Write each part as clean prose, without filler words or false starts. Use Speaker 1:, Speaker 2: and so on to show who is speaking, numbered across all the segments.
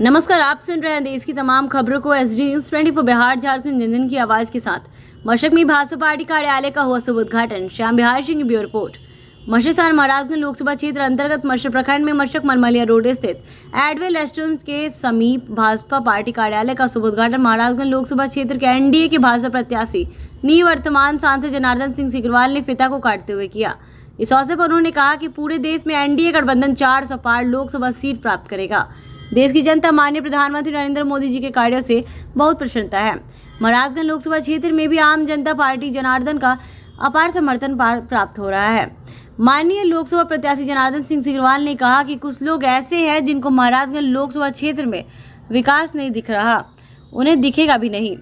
Speaker 1: नमस्कार, आप सुन रहे हैं देश की तमाम खबरों को एसडी न्यूज 24 बिहार झारखंड निंदन की आवाज के साथ। मशरक में भाजपा पार्टी कार्यालय का हुआ शुभ उद्घाटन। श्याम बिहार सिंह की ब्यूरो रिपोर्ट। मशरक महाराजगंज लोकसभा क्षेत्र अंतर्गत मशरक प्रखंड में मशरक मलमलिया रोड स्थित एडवेल रेस्टोरेंट के समीप भाजपा पार्टी कार्यालय का शुभ उद्घाटन महाराजगंज लोकसभा क्षेत्र के एनडीए के भाजपा प्रत्याशी निवर्तमान सांसद जनार्दन सिंह सिग्रीवाल ने फीता को काटते हुए किया। इस अवसर पर उन्होंने कहा कि पूरे देश में एनडीए गठबंधन 400 पार लोकसभा सीट प्राप्त करेगा। देश की जनता माननीय प्रधानमंत्री नरेंद्र मोदी जी के कार्यों से बहुत प्रसन्नता है। महाराजगंज लोकसभा क्षेत्र में भी आम जनता पार्टी जनार्दन का अपार समर्थन प्राप्त हो रहा है। माननीय लोकसभा प्रत्याशी जनार्दन सिंह सिग्रीवाल ने कहा कि कुछ लोग ऐसे हैं जिनको महाराजगंज लोकसभा क्षेत्र में विकास नहीं दिख रहा, उन्हें दिखेगा भी नहीं।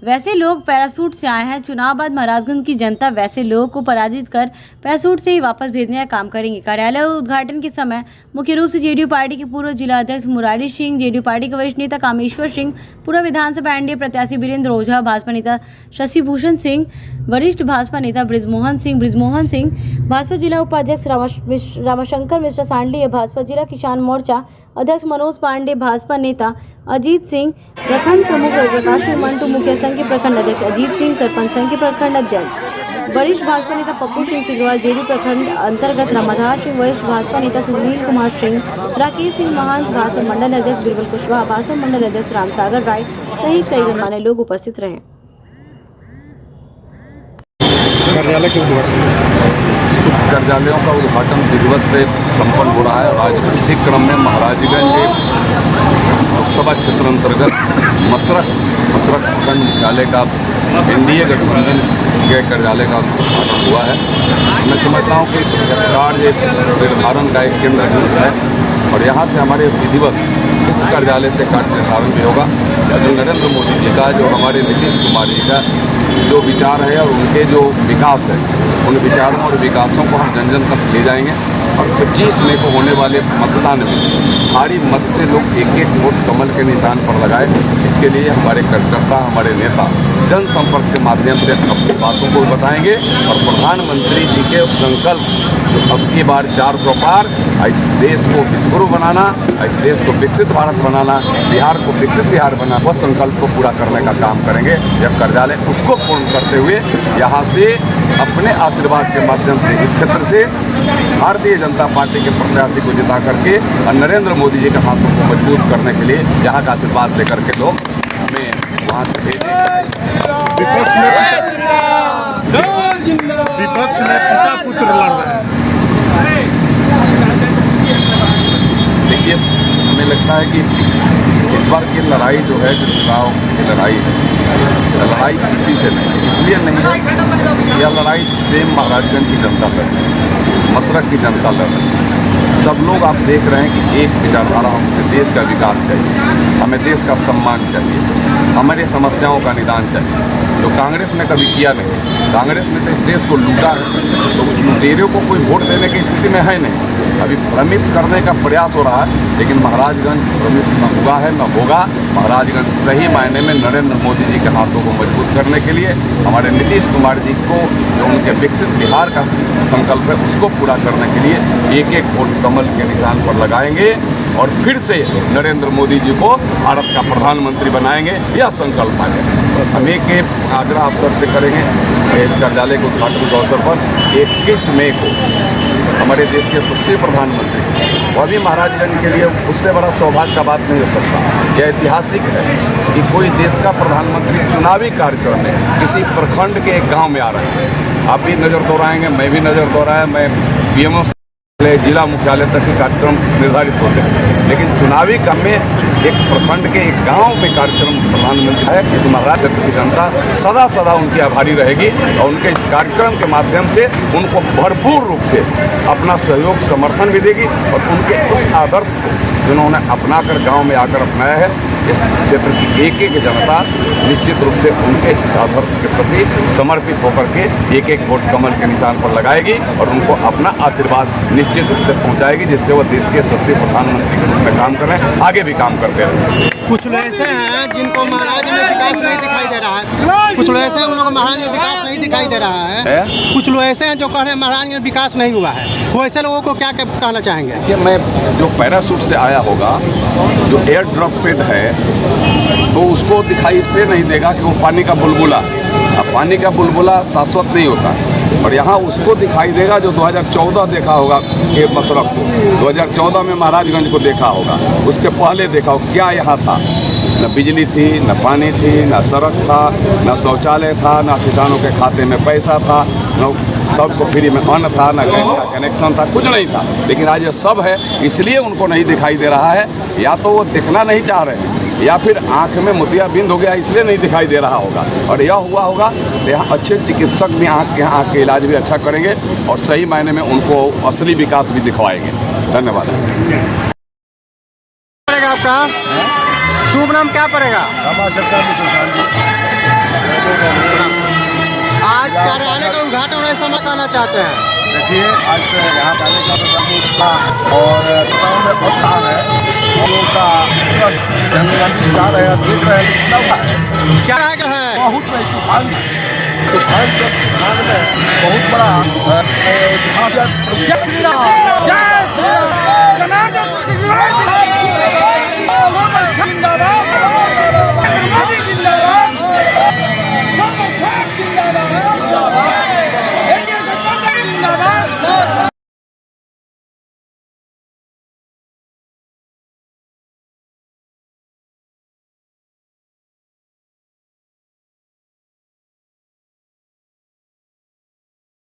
Speaker 1: वैसे लोग पैराशूट से आए हैं। चुनाव बाद महाराजगंज की जनता वैसे लोगों को पराजित कर पैराशूट से ही वापस भेजने का काम करेंगे। कार्यालय उद्घाटन के समय मुख्य रूप से जेडीयू पार्टी के पूर्व जिला अध्यक्ष मुरारी सिंह, जेडीयू पार्टी के वरिष्ठ नेता कामेश्वर सिंह, पूर्व विधानसभा एनडीए प्रत्याशी वीरेंद्र ओझा, भाजपा नेता शशि भूषण सिंह, वरिष्ठ भाजपा नेता ब्रिजमोहन सिंह, भाजपा जिला उपाध्यक्ष रामाशंकर मिश्रा सांडली, भाजपा जिला किसान मोर्चा अध्यक्ष मनोज पांडे, भाजपा नेता अजीत सिंह, प्रखंड प्रमुख प्रकाश मंटू, मुखिया संघ के प्रखंड अध्यक्ष अजीत सिंह, सरपंच संघ के प्रखंड अध्यक्ष वरिष्ठ भाजपा नेता पप्पू सिंह सिग्रीवाल, जेडी प्रखंड अंतर्गत रामाधार सिंह, वरिष्ठ भाजपा नेता सुनील कुमार सिंह, राकेश सिंह महंत, भाजपा मंडल अध्यक्ष बिरबल कुशवाहा, भाजपा मंडल अध्यक्ष रामसागर राय सहित कई गणमान्य लोग उपस्थित रहे।
Speaker 2: कार्यालयों का उद्घाटन विधिवत से संपन्न हो रहा है। आज इसी क्रम में महाराजगंज लोकसभा क्षेत्र अंतर्गत मशरक प्रखंड मुख्यालय का एनडीए गठबंधन के कार्यालय का उद्घाटन हुआ है। मैं समझता हूँ कि कार्य निर्धारण का एक केंद्र है और यहाँ से हमारे विधिवत इस कार्यालय से कार्य निर्धारण भी होगा। जो नरेंद्र मोदी जी का, जो हमारे नीतीश कुमार जी का जो विचार है और उनके जो विकास है, उन विचारों और विकासों को हम जन जन तक ले जाएंगे और 25 मई को होने वाले मतदान में भारी मत से लोग एक एक वोट कमल के निशान पर लगाए। इसके लिए हमारे कार्यकर्ता, हमारे नेता जनसंपर्क के माध्यम से अपनी बातों को बताएंगे और प्रधानमंत्री जी के संकल्प अब की बार 400 पार, इस देश को विश्वगुरु बनाना, इस देश को विकसित भारत बनाना, बिहार को विकसित बिहार बनाना, वह संकल्प को पूरा करने का काम करेंगे। यह कार्यालय उसको पूर्ण करते हुए यहाँ से अपने आशीर्वाद के माध्यम से इस क्षेत्र से भारतीय जनता पार्टी के प्रत्याशी को जिता करके और नरेंद्र मोदी जी के हाथों को मजबूत करने के लिए यहाँ का आशीर्वाद लेकर के लोग हमें वहाँ से भेजें।
Speaker 3: विपक्ष में पिता पुत्र लड़ रहे हैं।
Speaker 2: देखिए, हमें लगता है कि इस बार की लड़ाई जो है, जो चुनाव की लड़ाई है, लड़ाई किसी से नहीं, इसलिए नहीं है। यह लड़ाई प्रेम महाराजगंज की जनता लड़ रही है, मशरक की जनता लड़ रही है। सब लोग आप देख रहे हैं कि एक विचारधारा, हमें देश का विकास चाहिए, हमें देश का सम्मान चाहिए, हमारी समस्याओं का निदान चाहिए, जो कांग्रेस ने कभी किया नहीं। कांग्रेस ने तो इस देश को लूटा है, तो उस लुटेरे को कोई वोट देने की स्थिति में है नहीं। अभी भ्रमित करने का प्रयास हो रहा है, लेकिन महाराजगंज भ्रमित न हुआ है न होगा। महाराजगंज सही मायने में नरेंद्र मोदी जी के हाथों को मजबूत करने के लिए, हमारे नीतीश कुमार जी को जो उनके विकसित बिहार का संकल्प है उसको पूरा करने के लिए एक एक वोट कमल के निशान पर लगाएंगे और फिर से नरेंद्र मोदी जी को भारत का प्रधानमंत्री बनाएंगे। यह संकल्प है। हम एक आग्रह अवसर से करेंगे, इस कार्यालय के उद्घाटन के अवसर पर 21 मई को हमारे देश के सच्चे प्रधानमंत्री, वह भी महाराजगंज के लिए उससे बड़ा सौभाग्य का बात नहीं हो सकता। यह ऐतिहासिक है कि कोई देश का प्रधानमंत्री चुनावी कार्यक्रम में किसी प्रखंड के एक गांव में आ रहे हैं। आप भी नज़र दोहराएंगे, मैं भी नज़र दोहराया, मैं पीएमओ जिला मुख्यालय तक के कार्यक्रम निर्धारित होते हैं, लेकिन चुनावी काम में एक प्रखंड के एक गांव में कार्यक्रम प्रधानमंत्री है। इस महाराष्ट्र की जनता सदा सदा उनकी आभारी रहेगी और उनके इस कार्यक्रम के माध्यम से उनको भरपूर रूप से अपना सहयोग समर्थन भी देगी और उनके उस आदर्श को जिन्होंने अपनाकर गांव में आकर अपनाया है, इस क्षेत्र की एक एक जनता निश्चित रूप से उनके इस आदर्श के प्रति समर्पित होकर के एक एक वोट कमल के निशान पर लगाएगी और उनको अपना आशीर्वाद निश्चित रूप से पहुंचाएगी, जिससे वो देश के यशस्वी प्रधानमंत्री के रूप में काम करें, आगे भी काम करते रहें।
Speaker 4: कुछ लोग ऐसे हैं जिनको महाराज में विकास नहीं दिखाई दे रहा है, कुछ लोग ऐसे हैं उन लोगों को महाराज में विकास नहीं दिखाई दे रहा है, कुछ लोग ऐसे हैं जो कह रहे हैं महाराज में विकास नहीं हुआ है, वो ऐसे लोगों को क्या कहना चाहेंगे?
Speaker 2: कि मैं जो पैराशूट से आया होगा, जो एयर ड्रॉप पेड है, तो उसको दिखाई इससे नहीं देगा कि वो पानी का बुलबुला, अब पानी का बुलबुला शाश्वत नहीं होता, और यहाँ उसको दिखाई देगा जो 2014 देखा होगा के मशरक को, 2014 में महाराजगंज को देखा होगा, उसके पहले देखा हो क्या यहाँ था, न बिजली थी, न पानी थी, न सड़क था, न शौचालय था, न किसानों के खाते में पैसा था, न सबको फ्री में अन्न था, न गैस का कनेक्शन था, कुछ नहीं था। लेकिन आज ये सब है, इसलिए उनको नहीं दिखाई दे रहा है, या तो वो दिखना नहीं चाह रहे हैं, या फिर आंख में मोतियाबिंद हो गया इसलिए नहीं दिखाई दे रहा होगा, और यह हुआ होगा तो यहाँ अच्छे चिकित्सक भी आंख के इलाज भी अच्छा करेंगे और सही मायने में उनको असली विकास भी दिखवाएंगे। धन्यवाद।
Speaker 4: आपका शुभ नाम क्या पड़ेगा? आज कार्यालय का उद्घाटन होने समय कहना चाहते हैं?
Speaker 3: देखिए, आज यहाँ जाने का और गाँव में बहुत काम है, हम लोग का विस्तार है, देख रहे हैं कितना हुआ है,
Speaker 4: क्या आग्रह है?
Speaker 3: बहुत बड़ी तूफान में बहुत बड़ा इतिहास है।